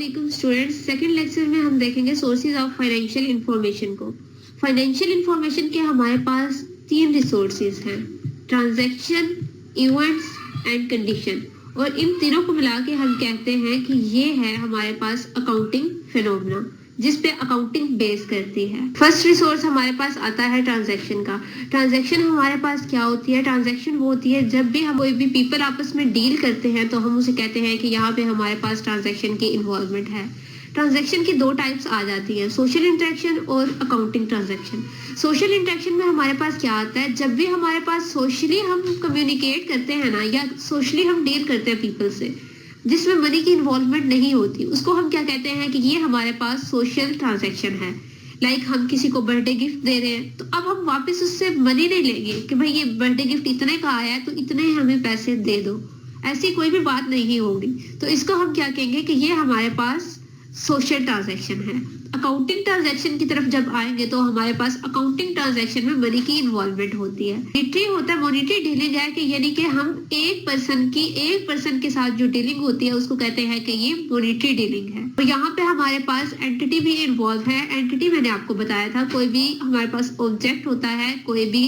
علیکم students, second lecture میں ہم دیکھیں گے سورسز آف فائنینشیل انفارمیشن کو۔ فائنینشیل انفارمیشن کے ہمارے پاس 3 ریسورسز ہیں: ٹرانزیکشن، ایونٹس اینڈ کنڈیشن، اور ان تینوں کو ملا کے ہم کہتے ہیں کہ یہ ہے ہمارے پاس اکاؤنٹنگ فینومینا، جس پہ اکاؤنٹنگ بیس کرتی ہے۔ فرسٹ ریسورس ہمارے پاس آتا ہے ٹرانزیکشن کا۔ ٹرانزیکشن ہمارے پاس کیا ہوتی ہے؟ ٹرانزیکشن وہ ہوتی ہے جب بھی ہم کوئی بھی پیپل آپس میں ڈیل کرتے ہیں تو ہم اسے کہتے ہیں کہ یہاں پہ ہمارے پاس ٹرانزیکشن کی انوالومنٹ ہے۔ ٹرانزیکشن کی 2 ٹائپس آ جاتی ہیں، سوشل انٹریکشن اور اکاؤنٹنگ ٹرانزیکشن۔ سوشل انٹریکشن میں ہمارے پاس کیا آتا ہے؟ جب بھی ہمارے پاس سوشلی ہم کمیونیکیٹ کرتے ہیں نا، یا سوشلی ہم ڈیل کرتے ہیں پیپل سے جس میں منی کی انوالومنٹ نہیں ہوتی، اس کو ہم کیا کہتے ہیں کہ یہ ہمارے پاس سوشل ٹرانزیکشن ہے۔ لائک ہم کسی کو برتھ ڈے گفٹ دے رہے ہیں تو اب ہم واپس اس سے منی نہیں لیں گے کہ بھائی یہ برتھ ڈے گفٹ اتنے کا آیا ہے تو اتنے ہمیں پیسے دے دو، ایسی کوئی بھی بات نہیں ہوگی۔ تو اس کو ہم کیا کہیں گے کہ یہ ہمارے پاس سوشل ٹرانزیکشن ہے۔ اکاؤنٹنگ ٹرانزیکشن کی طرف جب آئیں گے تو ہمارے پاس اکاؤنٹنگ ٹرانزیکشن میں منی کی انوالومنٹ ہوتی ہے۔ مونیٹری ہوتا ہے، مونیٹری ڈیلنگ ہے کہ یعنی کہ ہم ایک پرسن کے ساتھ جو ڈیلنگ ہوتی ہے اس کو کہتے ہیں کہ یہ مونیٹری ڈیلنگ ہے۔ اور یہاں پہ ہمارے پاس اینٹی بھی انوالو ہے۔ اینٹی میں نے آپ کو بتایا تھا، کوئی بھی ہمارے پاس آبجیکٹ ہوتا ہے، کوئی بھی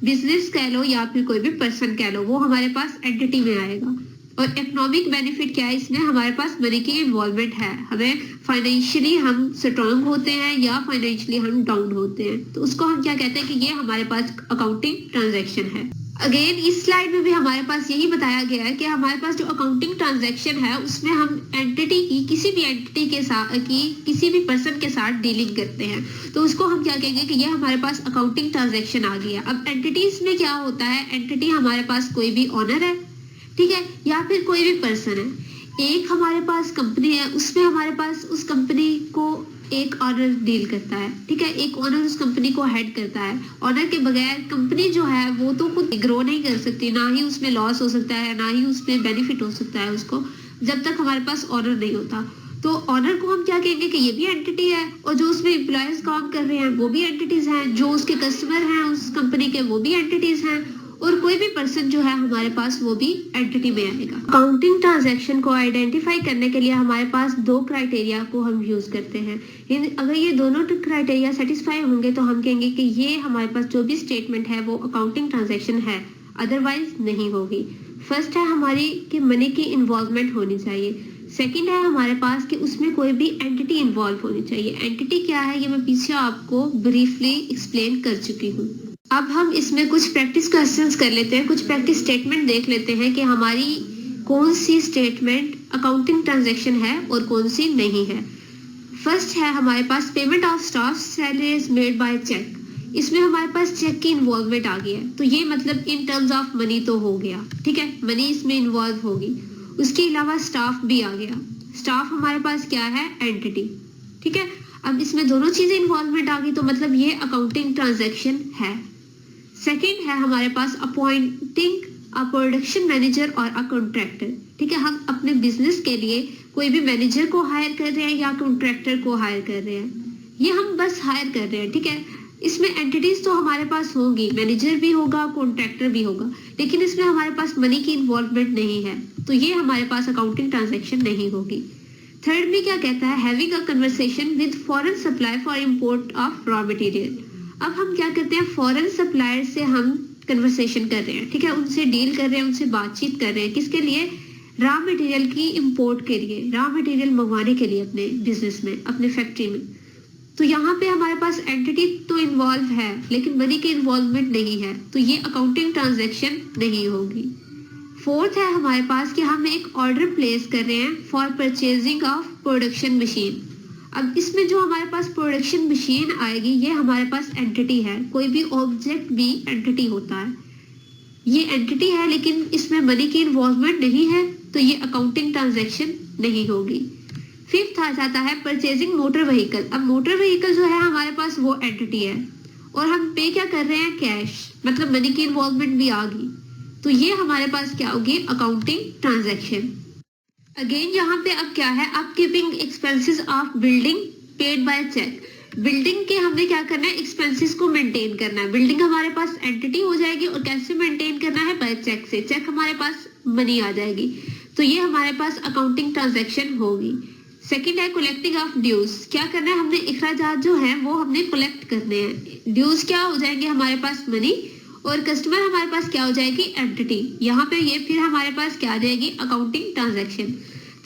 بزنس کہہ لو یا پھر کوئی بھی پرسن کہہ لو، وہ ہمارے پاس اینٹی میں آئے گا۔ اور اکنامک بینیفٹ کیا ہے؟ اس میں ہمارے پاس منی کی انوالومنٹ ہے، ہمیں فائنینشلی ہم اسٹرانگ ہوتے ہیں یا فائنینشلی ہم ڈاؤن ہوتے ہیں، تو اس کو ہم کیا کہتے ہیں کہ یہ ہمارے پاس اکاؤنٹنگ ٹرانزیکشن ہے۔ اگین اس سلائیڈ میں بھی ہمارے پاس یہی بتایا گیا ہے کہ ہمارے پاس جو اکاؤنٹنگ ٹرانزیکشن ہے اس میں ہم اینٹی کی کسی بھی اینٹی کے ساتھ کسی بھی پرسن کے ساتھ ڈیلنگ کرتے ہیں، تو اس کو ہم کیا کہیں گے کہ یہ ہمارے پاس اکاؤنٹنگ ٹرانزیکشن آ گیا۔ اب اینٹیز میں کیا ہوتا ہے؟ اینٹی ہمارے پاس کوئی بھی آنر ہے، ٹھیک ہے، یا پھر کوئی بھی پرسن ہے۔ ایک ہمارے پاس کمپنی ہے، اس میں ہمارے پاس اس کمپنی کو ایک آنر ڈیل کرتا ہے، ٹھیک ہے، ایک آنر اس کمپنی کو ہیڈ کرتا ہے۔ آنر کے بغیر کمپنی جو ہے وہ تو خود گرو نہیں کر سکتی، نہ ہی اس میں لاس ہو سکتا ہے، نہ ہی اس میں بینیفٹ ہو سکتا ہے اس کو، جب تک ہمارے پاس آنر نہیں ہوتا۔ تو آنر کو ہم کیا کہیں گے کہ یہ بھی اینٹی ہے، اور جو اس میں امپلائیز کام کر رہے ہیں وہ بھی اینٹیز ہیں، جو اس کے کسٹمر ہیں اس کمپنی کے وہ بھی اینٹیز ہیں، اور کوئی بھی پرسن جو ہے ہمارے پاس وہ بھی اینٹی میں آئے گا۔ اکاؤنٹنگ ٹرانزیکشن کو آئیڈینٹیفائی کرنے کے لیے ہمارے پاس 2 کرائٹیریا کو ہم یوز کرتے ہیں۔ اگر یہ دونوں کرائٹیریا سیٹسفائی ہوں گے تو ہم کہیں گے کہ یہ ہمارے پاس جو بھی اسٹیٹمنٹ ہے وہ اکاؤنٹنگ ٹرانزیکشن ہے، ادروائز نہیں ہوگی۔ فرسٹ ہے ہماری کہ منی کی انوالومنٹ ہونی چاہیے۔ سیکنڈ ہے ہمارے پاس کہ اس میں کوئی بھی اینٹی انوالو ہونی چاہیے۔ اینٹی کیا ہے یہ میں پیچھے آپ کو بریفلی ایکسپلین کر چکی ہوں۔ اب ہم اس میں کچھ پریکٹس کوسچنز کر لیتے ہیں، کچھ پریکٹس سٹیٹمنٹ دیکھ لیتے ہیں کہ ہماری کون سی سٹیٹمنٹ اکاؤنٹنگ ٹرانزیکشن ہے اور کون سی نہیں ہے۔ فرسٹ ہے ہمارے پاس payment of staff salaries made by cheque. اس میں ہمارے پاس چیک کی انوالومنٹ آ گئی ہے، تو یہ مطلب ان ٹرمز آف منی تو ہو گیا، ٹھیک ہے، منی اس میں انوالو ہوگی۔ اس کے علاوہ اسٹاف بھی آ گیا۔ اسٹاف ہمارے پاس کیا ہے؟ اینٹی، ٹھیک ہے۔ اب اس میں دونوں چیزیں انوالومنٹ آ گئی تو مطلب یہ اکاؤنٹنگ ٹرانزیکشن ہے۔ سیکنڈ ہے ہمارے پاس اپوائنٹنگ اے پروڈکشن مینیجر اور اے کنٹریکٹر، ٹھیک ہے، ہم اپنے بزنس کے لیے کوئی بھی مینیجر کو ہائر کر رہے ہیں یا کنٹریکٹر کو ہائر کر رہے ہیں، یہ ہم بس ہائر کر رہے ہیں، ٹھیک ہے۔ اس میں اینٹیز تو ہمارے پاس ہوگی، مینیجر بھی ہوگا، کنٹریکٹر بھی ہوگا، لیکن اس میں ہمارے پاس منی کی انوالومنٹ نہیں ہے، تو یہ ہمارے پاس اکاؤنٹنگ ٹرانزیکشن نہیں ہوگی۔ تھرڈ میں کیا کہتا ہے؟ Having a conversation with foreign supply for import of raw material. اب ہم کیا کرتے ہیں؟ فورن سپلائر سے ہم کنورسیشن کر رہے ہیں، ٹھیک ہے، ان سے ڈیل کر رہے ہیں، ان سے بات چیت کر رہے ہیں، کس کے لیے؟ را مٹیریل کی امپورٹ کے لیے، را مٹیریل منگوانے کے لیے اپنے بزنس میں، اپنے فیکٹری میں۔ تو یہاں پہ ہمارے پاس اینٹی تو انوالو ہے لیکن منی کی انوالومنٹ نہیں ہے، تو یہ اکاؤنٹنگ ٹرانزیکشن نہیں ہوگی۔ فورتھ ہے ہمارے پاس کہ ہم ایک آرڈر پلیس کر رہے ہیں for purchasing of production machine. اب اس میں جو ہمارے پاس پروڈکشن مشین آئے گی یہ ہمارے پاس اینٹی ہے، کوئی بھی آبجیکٹ بھی اینٹی ہوتا ہے، یہ اینٹی ہے لیکن اس میں منی کی انوالومنٹ نہیں ہے، تو یہ اکاؤنٹنگ ٹرانزیکشن نہیں ہوگی۔ ففتھ آ جاتا ہے پرچیزنگ موٹر وہیکل۔ اب موٹر وہیکل جو ہے ہمارے پاس وہ اینٹی ہے اور ہم پے کیا کر رہے ہیں؟ کیش، مطلب منی کی انوالومنٹ بھی آ گئی، تو یہ ہمارے پاس کیا ہوگی؟ Accounting transaction. اگین یہاں پہ اب کیا ہے؟ Up keeping expenses of building paid by cheque. Building کے ہم نے کیا کرنا ہے؟ ایکسپینسز کو مینٹین کرنا ہے۔ بلڈنگ ہمارے پاس اینٹی ہو جائے گی اور کیسے مینٹین کرنا ہے؟ بائی چیک سے، چیک ہمارے پاس منی آ جائے گی، تو یہ ہمارے پاس اکاؤنٹنگ ٹرانزیکشن ہوگی۔ सेकंड है कलेक्टिंग ऑफ ड्यूज, क्या करना है हमने इखराजात जो हैं वो हमने कलेक्ट करने हैं। ड्यूज क्या हो जाएंगे हमारे पास मनी, और कस्टमर हमारे पास क्या हो जाएगी एंटिटी। यहाँ पे ये फिर हमारे पास क्या आ जाएगी अकाउंटिंग ट्रांजैक्शन।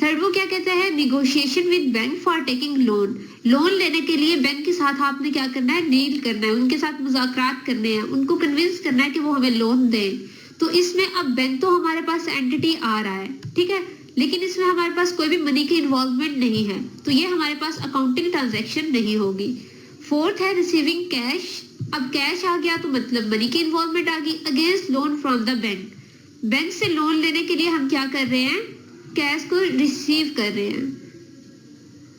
थर्ड वो क्या कहता है negotiation with bank for taking loan, loan लेने के लिए बैंक के साथ आपने क्या करना है डील करना है, उनके साथ मुज़ाकरात करने हैं, उनको कन्विंस करना है कि वो हमें लोन दें। तो इसमें अब बैंक तो हमारे पास एंटिटी आ रहा है, ठीक है, लेकिन इसमें हमारे पास कोई भी मनी की इन्वॉल्वमेंट नहीं है, तो ये हमारे पास अकाउंटिंग ट्रांजैक्शन नहीं होगी। फोर्थ है रिसीविंग कैश, अब कैश आ गया तो मतलब मनी की इन्वॉल्वमेंट आ गई against loan from the bank, bank से लोन लेने के लिए हम क्या कर रहे हैं कैश को रिसीव कर रहे हैं,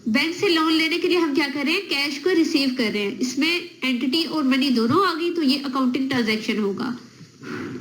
बैंक से लोन लेने के लिए हम क्या कर रहे हैं कैश को रिसीव कर रहे हैं, इसमें एंटिटी और मनी दोनों आ गई तो ये अकाउंटिंग ट्रांजैक्शन होगा।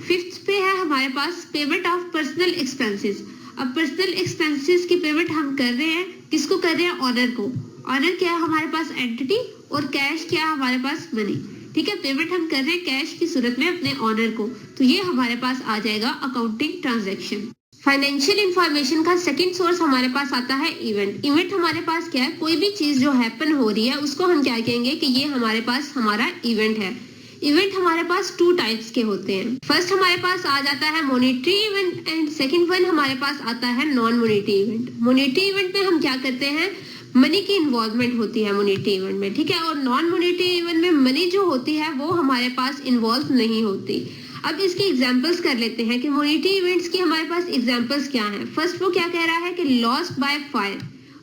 फिफ्थ पे है हमारे पास पेमेंट ऑफ पर्सनल एक्सपेंसेस, अब पर्सनल एक्सपेंसेस की पेमेंट हम कर रहे हैं, किसको कर रहे हैं ऑनर को, ऑनर क्या है हमारे पास एंटिटी और कैश क्या है हमारे पास मनी, ठीक है, पेमेंट हम कर रहे हैं कैश की सूरत में अपने ऑनर को, तो ये हमारे पास आ जाएगा अकाउंटिंग ट्रांजैक्शन। फाइनेंशियल इंफॉर्मेशन का सेकंड सोर्स हमारे पास आता है इवेंट। इवेंट हमारे पास क्या है कोई भी चीज जो हैपन हो रही है उसको हम क्या कहेंगे कि ये हमारे पास हमारा इवेंट है। इवेंट हमारे पास टू टाइप्स के होते हैं, फर्स्ट हमारे पास आ जाता है monetary event and second one हमारे पास आता है non monetary event. Monetary event में हम क्या करते हैं मनी की इन्वॉल्वमेंट होती है मॉनेटरी इवेंट में, ठीक है, और नॉन मॉनेटरी इवेंट में मनी जो होती है वो हमारे पास इन्वॉल्व नहीं होती। अब इसकी एग्जांपल्स कर लेते हैं कि मॉनेटरी इवेंट्स की हमारे पास एग्जांपल्स क्या हैं। फर्स्ट वो क्या कह रहा है कि लॉस बाय फायर,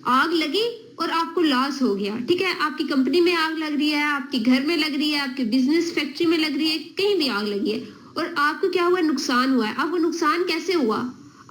आग लगी और आपको लॉस हो गया, ठीक है, आपकी कंपनी में आग लग रही है, आपके घर में लग रही है, आपके बिजनेस फैक्ट्री में लग रही है, कहीं भी आग लगी है और आपको क्या हुआ नुकसान हुआ है। अब वो नुकसान कैसे हुआ,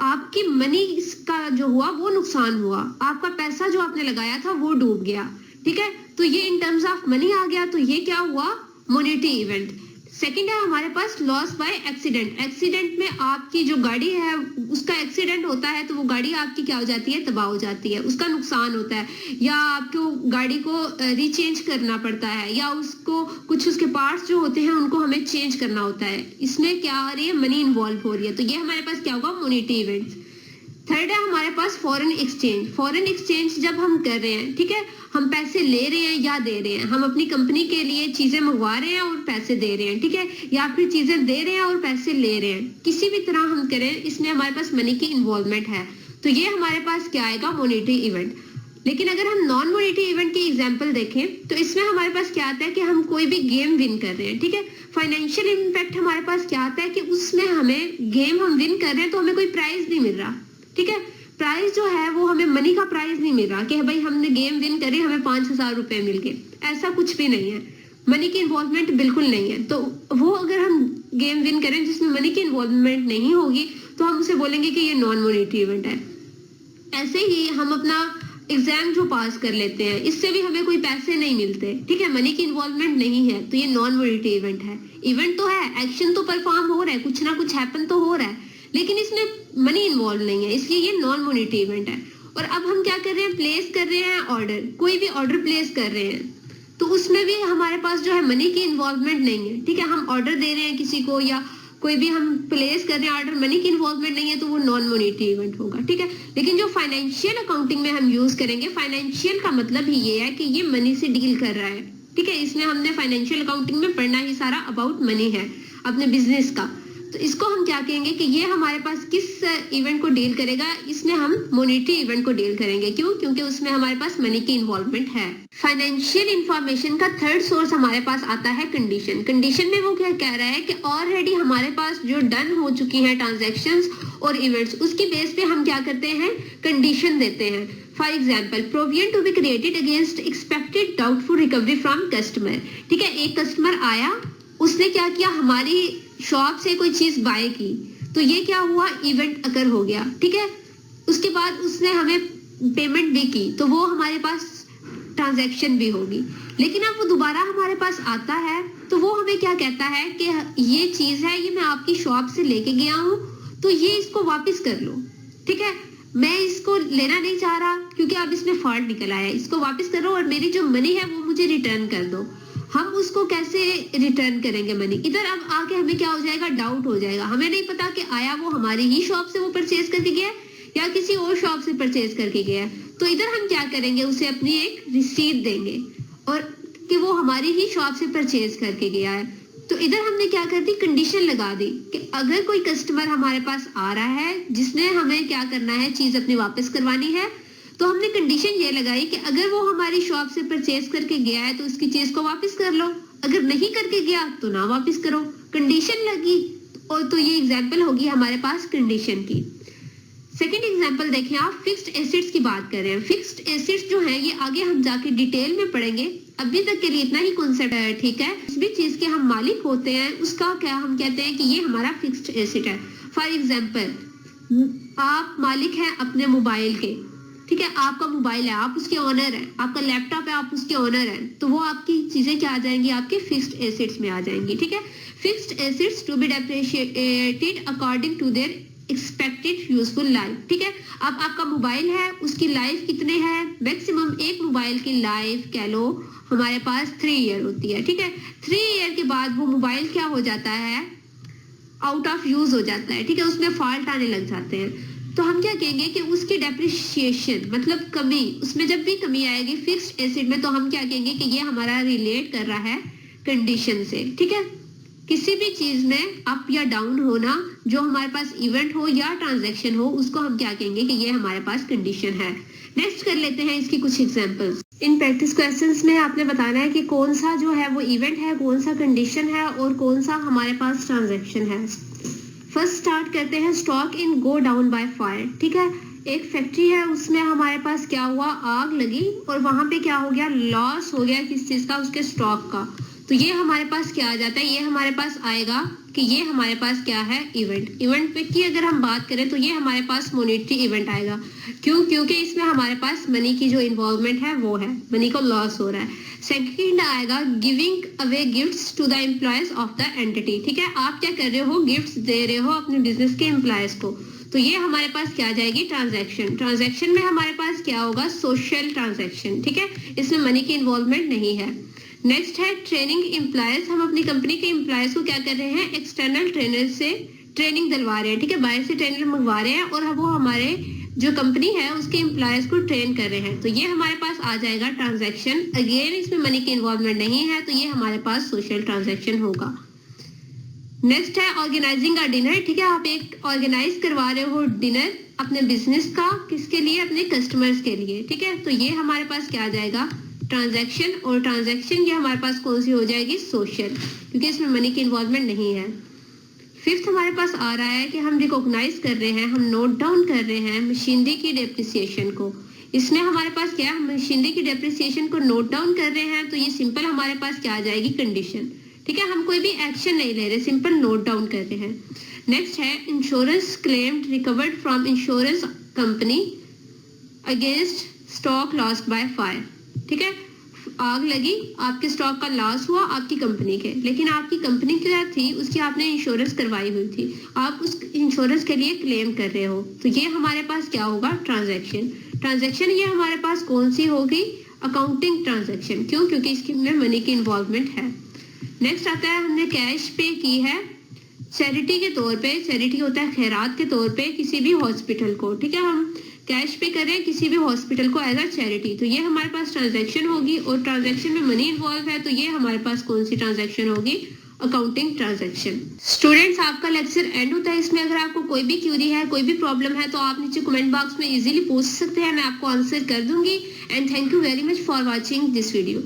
आपकी मनी का जो हुआ वो नुकसान हुआ, आपका पैसा जो आपने लगाया था वो डूब गया, ठीक है, तो ये इन टर्म्स ऑफ मनी आ गया, तो ये क्या हुआ मॉनेटरी इवेंट। सेकंड है हमारे पास लॉस बाय एक्सीडेंट, एक्सीडेंट में आपकी जो गाड़ी है उसका एक्सीडेंट होता है तो वो गाड़ी आपकी क्या हो जाती है तबाह हो जाती है, उसका नुकसान होता है, या आपको गाड़ी को रीचेंज करना पड़ता है, या उसको कुछ उसके पार्ट्स जो होते हैं उनको हमें चेंज करना होता है, इसमें क्या आ रही है मनी इन्वॉल्व हो रही है, तो ये हमारे पास क्या होगा मॉनेटरी इवेंट्स। थर्ड है हमारे पास फॉरेन एक्सचेंज, फॉरेन एक्सचेंज जब हम कर रहे हैं, ठीक है, हम पैसे ले रहे हैं या दे रहे हैं, हम अपनी कंपनी के लिए चीजें मंगवा रहे हैं और पैसे दे रहे हैं, ठीक है, या फिर चीजें दे रहे हैं और पैसे ले रहे हैं, किसी भी तरह हम करें इसमें हमारे पास मनी की इन्वॉल्वमेंट है, तो ये हमारे पास क्या आएगा मॉनेटरी इवेंट। लेकिन अगर हम नॉन मॉनेटरी इवेंट की एग्जांपल देखें तो इसमें हमारे पास क्या आता है कि हम कोई भी गेम विन कर रहे हैं, ठीक है, फाइनेंशियल इम्पैक्ट हमारे पास क्या आता है कि उसमें हमें गेम हम विन कर रहे हैं तो हमें कोई प्राइज नहीं मिल रहा, ठीक है, प्राइस जो है वो हमें मनी का प्राइस नहीं मिल रहा कि भाई हमने गेम विन करी हमें 5,000 रुपए मिल गए, ऐसा कुछ भी नहीं है, मनी की इन्वॉल्वमेंट बिल्कुल नहीं है। तो वो अगर हम गेम विन करें जिसमें मनी की इन्वॉल्वमेंट नहीं होगी तो हम उसे बोलेंगे कि ये नॉन मॉनेटरी इवेंट है। ऐसे ही हम अपना एग्जाम जो पास कर लेते हैं इससे भी हमें कोई पैसे नहीं मिलते, ठीक है, मनी की इन्वॉल्वमेंट नहीं है, तो ये नॉन मॉनेटरी इवेंट है। इवेंट तो है, एक्शन तो परफॉर्म हो रहा है, कुछ ना कुछ हैपन तो हो रहा है, लेकिन इसमें मनी इन्वॉल्व नहीं है, इसलिए ये नॉन मॉनेटरी इवेंट है। और अब हम क्या कर रहे हैं प्लेस कर रहे हैं ऑर्डर, कोई भी ऑर्डर प्लेस कर रहे हैं तो उसमें भी हमारे पास जो है मनी की इन्वॉल्वमेंट नहीं है, ठीक है, हम ऑर्डर दे रहे हैं किसी को या कोई भी हम प्लेस कर रहे हैं ऑर्डर, मनी की इन्वॉल्वमेंट नहीं है तो वो नॉन मॉनेटरी इवेंट होगा, ठीक है। लेकिन जो फाइनेंशियल अकाउंटिंग में हम यूज करेंगे, फाइनेंशियल का मतलब ही ये है कि ये मनी से डील कर रहा है, ठीक है, इसमें हमने फाइनेंशियल अकाउंटिंग में पढ़ना ही सारा अबाउट मनी है अपने बिजनेस का, तो इसको हम क्या कहेंगे कि ये हमारे पास किस इवेंट को डील करेगा, इसमें हम मॉनेटरी इवेंट को डील करेंगे, क्यों, क्योंकि उसमें हमारे पास मनी की इन्वॉल्वमेंट है। फाइनेंशियल इंफॉर्मेशन का थर्ड सोर्स हमारे पास आता है कंडीशन। कंडीशन में वो क्या कह रहा है कि ऑलरेडी हमारे पास जो डन हो चुकी हैं ट्रांजैक्शंस और इवेंट्स, उसकी बेस पे हम क्या करते हैं कंडीशन देते हैं। For example provision to be created against expected doubtful recovery from customer, ठीक है, एक कस्टमर आया, उसने क्या किया हमारी शॉप से कोई चीज बाय की, तो ये क्या हुआ इवेंट अकर हो गया, ठीक है, उसके बाद उसने हमें पेमेंट भी की तो वो हमारे पास ट्रांजैक्शन भी होगी। लेकिन अब वो दोबारा हमारे पास आता है तो वो हमें क्या कहता है कि ये चीज है, ये मैं आपकी शॉप से लेके गया हूँ तो ये इसको वापस कर लो, ठीक है, मैं इसको लेना नहीं चाह रहा क्योंकि अब इसमें फॉल्ट निकल आया है, इसको वापस करो और मेरी जो मनी है वो मुझे रिटर्न कर दो। हम उसको कैसे रिटर्न करेंगे मनी, इधर अब आके हमें क्या हो जाएगा डाउट हो जाएगा, हमें नहीं पता कि आया वो हमारी ही शॉप से वो परचेज करके गया या किसी और शॉप से परचेज करके गया है, तो इधर हम क्या करेंगे, उसे अपनी एक रिसीट देंगे और कि वो हमारी ही शॉप से परचेज करके गया है। तो इधर हमने क्या कर दी, कंडीशन लगा दी कि अगर कोई कस्टमर हमारे पास आ रहा है जिसने हमें क्या करना है, चीज अपनी वापस करवानी है, तो हमने कंडीशन ये लगाई कि अगर वो हमारी शॉप से परचेज करके गया है तो उसकी चीज को वापस कर लो, अगर नहीं करके गया तो ना वापस करो। कंडीशन लगी और तो ये एग्जाम्पल होगी हमारे पास कंडीशन की। सेकेंड एग्जाम्पल देखें आप, फिक्स्ड एसेट्स की बात कर रहे हैं। फिक्स्ड एसेट्स जो है ये आगे हम जाके डिटेल में पढ़ेंगे, अभी तक के लिए इतना ही कॉन्सेप्ट है, ठीक है। जिस भी चीज के हम मालिक होते हैं उसका क्या हम कहते हैं कि ये हमारा फिक्स्ड एसेट है। फॉर एग्जाम्पल आप मालिक हैं अपने मोबाइल के, ठीक है, आपका मोबाइल है, आप उसके ऑनर हैं, आपका लैपटॉप है, आप उसके ऑनर हैं, तो वो आपकी चीजें क्या आ जाएंगी, आपके फिक्स्ड एसेट्स में आ जाएंगी, ठीक है। Fixed assets to be depreciated according to their expected useful life, ठीक है। अब आपका मोबाइल है, उसकी लाइफ कितने है, मैक्सिमम एक मोबाइल की लाइफ कह लो हमारे पास 3 ईयर होती है, ठीक है। 3 ईयर के बाद वो मोबाइल क्या हो जाता है, आउट ऑफ यूज हो जाता है, ठीक है, उसमें फॉल्ट आने लग जाते हैं। तो हम क्या कहेंगे कि उसकी डेप्रिशिएशन मतलब कमी, उसमें जब भी कमी आएगी फिक्स्ड एसेट में, तो हम क्या कहेंगे कि ये हमारा रिलेट कर रहा है कंडीशन से, ठीक है। किसी भी चीज में अप या डाउन होना, जो हमारे पास इवेंट हो या ट्रांजैक्शन हो, उसको हम क्या कहेंगे कि ये हमारे पास कंडीशन है। नेक्स्ट कर लेते हैं इसकी कुछ एग्जांपल्स। इन प्रैक्टिस क्वेश्चंस में आपने बताना है कि कौन सा जो है वो इवेंट है, कौन सा कंडीशन है और कौन सा हमारे पास ट्रांजैक्शन है। फर्स्ट स्टार्ट करते हैं, stock in go down by fire, ठीक है। एक फैक्ट्री है, उसमें हमारे पास क्या हुआ, आग लगी और वहां पे क्या हो गया, लॉस हो गया किस चीज का, उसके स्टॉक का। तो ये हमारे पास क्या आ जाता है, ये हमारे पास आएगा कि ये हमारे पास क्या है, इवेंट। इवेंट पे की अगर हम बात करें तो ये हमारे पास मॉनेटरी इवेंट आएगा। क्यों, क्योंकि इसमें हमारे पास मनी की जो इन्वॉल्वमेंट है वो है, मनी को लॉस हो रहा है। सेकंड आएगा giving away gifts to the employees of the entity, ठीक है। आप क्या कर रहे हो, गिफ्ट्स दे रहे हो अपने बिजनेस के एम्प्लॉयज को, तो ये हमारे पास क्या आ जाएगी, ट्रांजैक्शन। ट्रांजैक्शन में हमारे पास क्या होगा, सोशल ट्रांजैक्शन, ठीक है, इसमें मनी की इन्वॉल्वमेंट नहीं है। नेक्स्ट है ट्रेनिंग एम्प्लॉयज, हम अपनी कंपनी के एम्प्लॉयज को क्या कर रहे हैं, एक्सटर्नल ट्रेनर से ट्रेनिंग दिलवा रहे हैं, ठीक है, बाहर से ट्रेनर मंगवा रहे हैं और वो हमारे जो कंपनी है उसके एम्प्लॉयज को ट्रेन कर रहे हैं, तो ये हमारे पास आ जाएगा ट्रांजैक्शन। अगेन इसमें मनी की इन्वॉल्वमेंट नहीं है, तो ये हमारे पास सोशल ट्रांजैक्शन होगा। नेक्स्ट है ऑर्गेनाइजिंग अ डिनर, ठीक है, आप एक ऑर्गेनाइज करवा रहे हो डिनर अपने बिजनेस का, किसके लिए, अपने कस्टमर्स के लिए, ठीक है, तो ये हमारे पास क्या आ जाएगा, ट्रांजैक्शन। और ट्रांजैक्शन ये हमारे पास कौन सी हो जाएगी, सोशल, क्योंकि इसमें मनी की इन्वॉल्वमेंट नहीं है। फिफ्थ हमारे पास आ रहा है कि हम रिकॉग्नाइज कर रहे हैं, हम नोट डाउन कर रहे हैं मशीनरी की डेप्रिसिएशन को। इसमें हमारे पास क्या, हम मशीनरी की डेप्रिसिएशन को नोट डाउन कर रहे हैं, तो ये सिंपल हमारे पास क्या आ जाएगी, कंडीशन, ठीक है। हम कोई भी एक्शन नहीं ले रहे, सिंपल नोट डाउन कर रहे हैं। नेक्स्ट है insurance claimed recovered from insurance company against stock lost by fire, ठीक है। आग लगी, आपके स्टॉक का लॉस हुआ आपकी कंपनी के, लेकिन आपकी कंपनी क्या थी, उसकी आपने इंश्योरेंस करवाई हुई थी, आप उस इंश्योरेंस के लिए क्लेम कर रहे हो, तो ये हमारे पास क्या होगा, ट्रांजैक्शन। ट्रांजैक्शन ये हमारे पास कौन सी होगी, अकाउंटिंग ट्रांजैक्शन। क्यों, क्योंकि इसके में मनी की इन्वॉल्वमेंट है। नेक्स्ट आता है, हमने कैश पे की है चैरिटी के तौर पे, चैरिटी होता है खैरात के तौर पे किसी भी हॉस्पिटल को, ठीक है, हम कैश पे कर रहे हैं किसी भी हॉस्पिटल को एज अ चैरिटी, तो ये हमारे पास ट्रांजैक्शन होगी। और ट्रांजैक्शन में मनी इन्वॉल्व है, तो ये हमारे पास कौन सी ट्रांजैक्शन होगी, अकाउंटिंग ट्रांजैक्शन। स्टूडेंट्स, आपका लेक्चर एंड होता है, इसमें अगर आपको कोई भी क्यूरी है, कोई भी प्रॉब्लम है, तो आप नीचे कमेंट बॉक्स में इजीली पूछ सकते हैं, मैं आपको आंसर कर दूंगी। And thank you very much for watching this video.